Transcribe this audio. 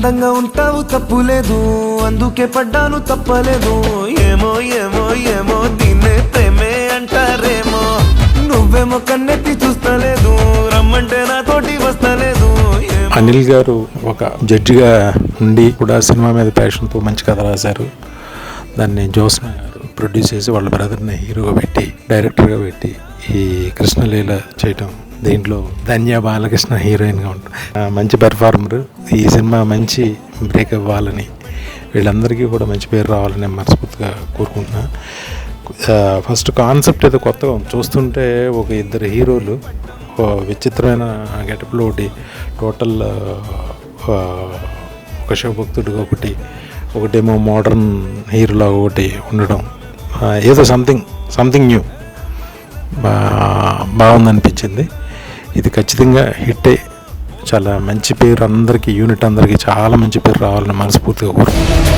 అందంగా ఉంటావు తప్పులేదు, అందుకే పడ్డాను తప్పలేదు. ఏమో ఏమో ఏమో దీన్నే ప్రేమే అంటారేమో. నువ్వేమో కన్నెత్తి చూస్తలేదు, రమ్మంటే నాతోటి వస్తలేదు. అనిల్ గారు ఒక జడ్జిగా ఉండి కూడా సినిమా మీద ప్యాషన్తో మంచి కథ రాశారు. దాన్ని జ్యోత్స్న గారు ప్రొడ్యూస్ చేసి వాళ్ళ బ్రదర్ని హీరోగా పెట్టి డైరెక్టర్గా పెట్టి ఈ కృష్ణలీల చేయటం, దీంట్లో ధన్య బాలకృష్ణ హీరోయిన్గా ఉంటుంది. మంచి పెర్ఫార్మర్. ఈ సినిమా మంచి బ్రేక్ అవ్వాలని, వీళ్ళందరికీ కూడా మంచి పేరు రావాలని మనస్ఫూర్తిగా కోరుకుంటున్నా. ఫస్ట్ కాన్సెప్ట్ ఏదో కొత్తగా చూస్తుంటే ఒక ఇద్దరు హీరోలు విచిత్రమైన గెటప్లో ఒకటి, టోటల్ ఒక శివభక్తుడిగా ఒకటేమో మోడర్న్ హీరోలా ఒకటి ఉండడం, ఏదో సంథింగ్ న్యూ బాగుందనిపించింది. ఇది ఖచ్చితంగా హిట్టే. చాలా మంచి పేరు అందరికీ, యూనిట్ అందరికీ చాలా మంచి పేరు రావాలని మనస్ఫూర్తిగా కోరుకుంటున్నాను.